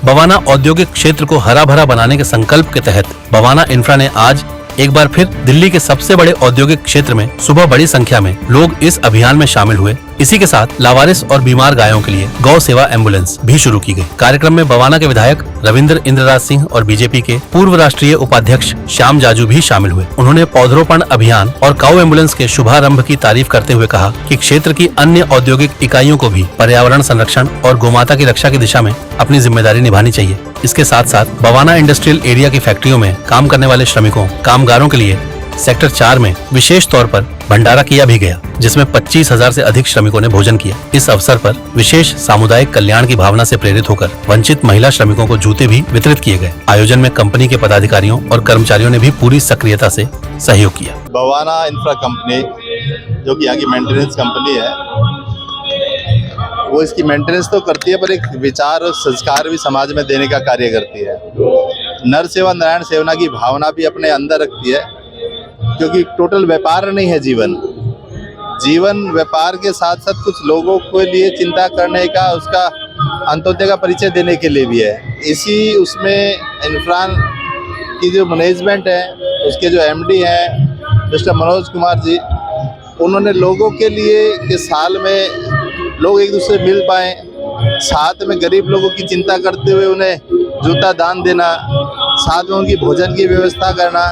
बवाना औद्योगिक क्षेत्र को हरा भरा बनाने के संकल्प के तहत बवाना इंफ्रा ने आज एक बार फिर दिल्ली के सबसे बड़े औद्योगिक क्षेत्र में सुबह बड़ी संख्या में लोग इस अभियान में शामिल हुए। इसी के साथ लावारिस और बीमार गायों के लिए गौ सेवा एम्बुलेंस भी शुरू की गई। कार्यक्रम में बवाना के विधायक रविंद्र इंद्रराज सिंह और बीजेपी के पूर्व राष्ट्रीय उपाध्यक्ष श्याम जाजू भी शामिल हुए। उन्होंने पौधरोपण अभियान और काऊ एम्बुलेंस के शुभारंभ की तारीफ करते हुए कहा कि क्षेत्र की अन्य औद्योगिक इकाइयों को भी पर्यावरण संरक्षण और गोमाता की रक्षा की दिशा में अपनी जिम्मेदारी निभानी चाहिए। इसके साथ साथ बवाना इंडस्ट्रियल एरिया की फैक्ट्रियों में काम करने वाले श्रमिकों कामगारों के लिए सेक्टर 4 में विशेष तौर पर भंडारा किया भी गया, जिसमें 25,000 से अधिक श्रमिकों ने भोजन किया। इस अवसर पर विशेष सामुदायिक कल्याण की भावना से प्रेरित होकर वंचित महिला श्रमिकों को जूते भी वितरित किए गए। आयोजन में कंपनी के पदाधिकारियों और कर्मचारियों ने भी पूरी सक्रियता से सहयोग किया। बवाना इंफ्रा कंपनी जो कि यहाँ की मेंटेनेंस कंपनी है, वो इसकी मेंटेनेंस तो करती है पर एक विचार और संस्कार भी समाज में देने का कार्य करती है। नर सेवा नारायण सेवना की भावना भी अपने अंदर रखती है, क्योंकि टोटल व्यापार नहीं है जीवन व्यापार के साथ साथ कुछ लोगों के लिए चिंता करने का, उसका अंत्योदय का परिचय देने के लिए भी है। इसी उसमें इंफ्रा की जो मैनेजमेंट है, उसके जो एमडी हैं मिस्टर मनोज कुमार जी, उन्होंने लोगों के लिए कि साल में लोग एक दूसरे मिल पाएँ, साथ में गरीब लोगों की चिंता करते हुए उन्हें जूता दान देना, साथ में उनकी भोजन की व्यवस्था करना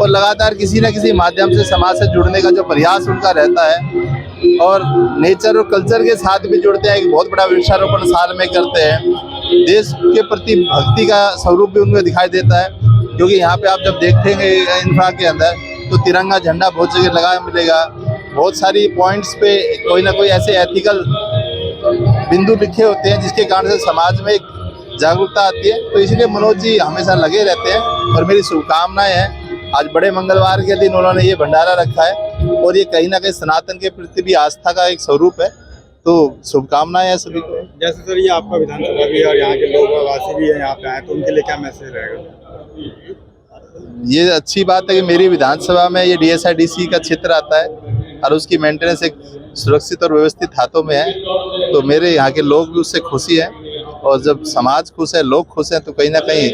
और लगातार किसी न किसी माध्यम से समाज से जुड़ने का जो प्रयास उनका रहता है और नेचर और कल्चर के साथ भी जुड़ते हैं। एक बहुत बड़ा वृक्षारोपण साल में करते हैं। देश के प्रति भक्ति का स्वरूप भी उनमें दिखाई देता है, क्योंकि यहाँ पे आप जब देखेंगे इंफ्रा के अंदर तो तिरंगा झंडा बहुत जगह लगा मिलेगा। बहुत सारी पॉइंट्स पे कोई ना कोई ऐसे एथिकल बिंदु लिखे होते हैं जिसके कारण से समाज में एक जागरूकता आती है। तो इसलिए मनोज जी हमेशा लगे रहते हैं और मेरी शुभकामनाएं हैं। आज बड़े मंगलवार के दिन उन्होंने ये भंडारा रखा है और ये कहीं ना कहीं सनातन के प्रति भी आस्था का एक स्वरूप है। तो शुभकामनाएं हैं सभी को। जैसे सर ये आपका विधानसभा भी है और यहाँ के लोग वासी भी है यहाँ पे आए, तो उनके लिए क्या मैसेज रहेगा? ये अच्छी बात है कि मेरी विधानसभा में ये DSIDC का क्षेत्र आता है और उसकी मेंटेनेंस एक सुरक्षित और व्यवस्थित हाथों में है। तो मेरे यहाँ के लोग भी उससे खुशी हैं और जब समाज खुश है, लोग खुश हैं, तो कहीं ना कहीं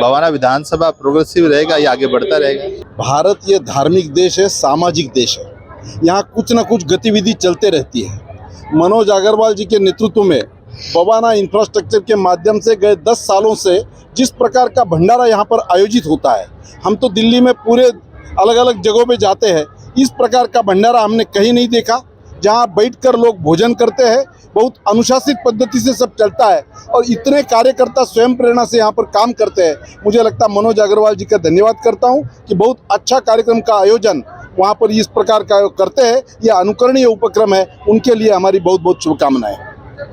बवाना विधानसभा प्रोग्रेसिव रहेगा, ये आगे बढ़ता रहेगा। भारत ये धार्मिक देश है, सामाजिक देश है। यहाँ कुछ न कुछ गतिविधि चलते रहती है। मनोज अग्रवाल जी के नेतृत्व में बवाना इंफ्रास्ट्रक्चर के माध्यम से गए 10 सालों से जिस प्रकार का भंडारा यहाँ पर आयोजित होता है, हम तो दिल्ली में पूरे अलग अलग जगहों पे जाते हैं, इस प्रकार का भंडारा हमने कहीं नहीं देखा। जहाँ बैठकर लोग भोजन करते हैं, बहुत अनुशासित पद्धति से सब चलता है और इतने कार्यकर्ता स्वयं प्रेरणा से यहाँ पर काम करते हैं। मुझे लगता है मनोज अग्रवाल जी का धन्यवाद करता हूँ कि बहुत अच्छा कार्यक्रम का आयोजन वहाँ पर इस प्रकार का करते हैं। यह अनुकरणीय उपक्रम है, उनके लिए हमारी बहुत बहुत शुभकामनाएं।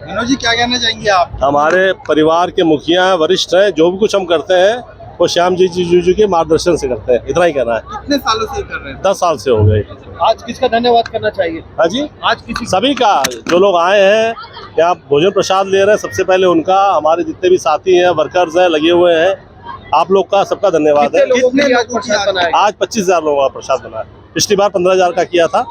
मनोज जी क्या कहना चाहेंगे आप? हमारे परिवार के मुखिया वरिष्ठ हैं, जो भी कुछ हम करते हैं वो श्याम जी के मार्गदर्शन से करते हैं, इतना ही कहना है। कितने सालों से कर रहे हैं? 10 साल से हो गए। आज किसका धन्यवाद करना चाहिए? हाँ जी, आज किसी सभी का, जो लोग आए हैं यहाँ भोजन प्रसाद ले रहे हैं, सबसे पहले उनका, हमारे जितने भी साथी हैं, वर्कर्स हैं, लगे हुए हैं, आप लोग का सबका धन्यवाद है। कितने लोगों प्रसाद बनाया? आज 25,000 लोगों का प्रसाद बनाया। पिछली बार 15,000 का किया था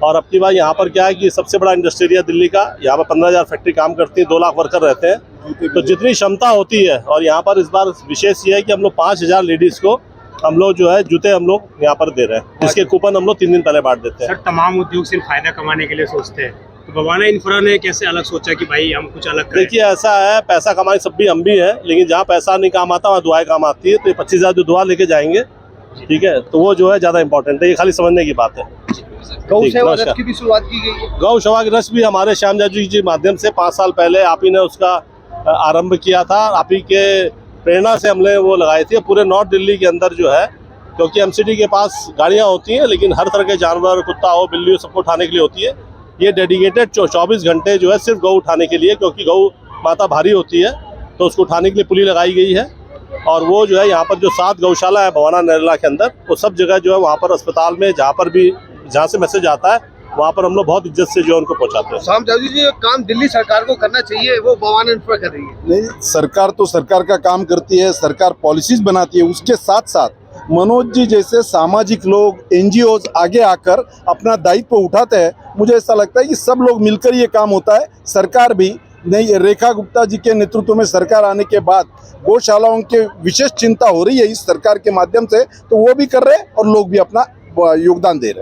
और अब की बार यहाँ पर क्या है कि सबसे बड़ा इंडस्ट्री एरिया दिल्ली का, यहाँ पर 15,000 फैक्ट्री काम करती है, 2 लाख वर्कर रहते हैं, तो जितनी क्षमता होती है। और यहाँ पर इस बार विशेष ये है कि हम लोग 5,000 लेडीज को हम लोग जो है जूते हम लोग यहाँ पर दे रहे हैं, जिसके कूपन हम लोग 3 दिन पहले बांट देते हैं। सर तमाम उद्योग सिर्फ फायदा कमाने के लिए सोचते हैं, तो बवाना इंफ्रा ने कैसे अलग सोचा कि भाई हम कुछ अलग करें? देखिए ऐसा है, पैसा कमाए सब भी हम भी हैं, लेकिन जहाँ पैसा नहीं काम आता वहाँ दुआएं काम आती है। तो ये 25,000 जो दुआ लेके जाएंगे, ठीक है, तो वो जो है ज्यादा इंपॉर्टेंट है, ये खाली समझने की बात है। गौ सेवा रथ की भी शुरुआत की गई है। गौ सेवा की रथ भी हमारे श्याम जाजू जी माध्यम से 5 साल पहले आप ही ने उसका आरंभ किया था। आप ही के प्रेरणा से हमने वो लगाई थी। पूरे नॉर्थ दिल्ली के अंदर जो है, क्योंकि MCD के पास गाड़ियाँ होती हैं, लेकिन हर तरह के जानवर, कुत्ता हो, बिल्ली हो, सबको उठाने के लिए होती है। ये डेडिकेटेड 24 घंटे जो है सिर्फ गौ उठाने के लिए, क्योंकि गौ माता भारी होती है, तो उसको उठाने के लिए पुली लगाई गई है। और वो जो है यहाँ पर जो 7 गौशाला है बवाना नरेला के अंदर, वो सब जगह जो है वहाँ पर अस्पताल में जहाँ पर भी जहाँ से मैसेज आता है वहाँ पर हम लोग बहुत इज्जत से जो है उनको पहुँचाते हैं। श्याम जाजू जी, काम दिल्ली सरकार को करना चाहिए, वो बवाना इंफ्रा कर रही है। नहीं, सरकार तो सरकार का काम करती है, सरकार पॉलिसीज बनाती है, उसके साथ साथ मनोज जी जैसे सामाजिक लोग, NGOs आगे आकर अपना दायित्व उठाते हैं। मुझे ऐसा लगता है कि सब लोग मिलकर ये काम होता है। सरकार भी नहीं, रेखा गुप्ता जी के नेतृत्व में सरकार आने के बाद गौशालाओं के विशेष चिंता हो रही है इस सरकार के माध्यम से, तो वो भी कर रहे हैं और लोग भी अपना योगदान दे रहे हैं।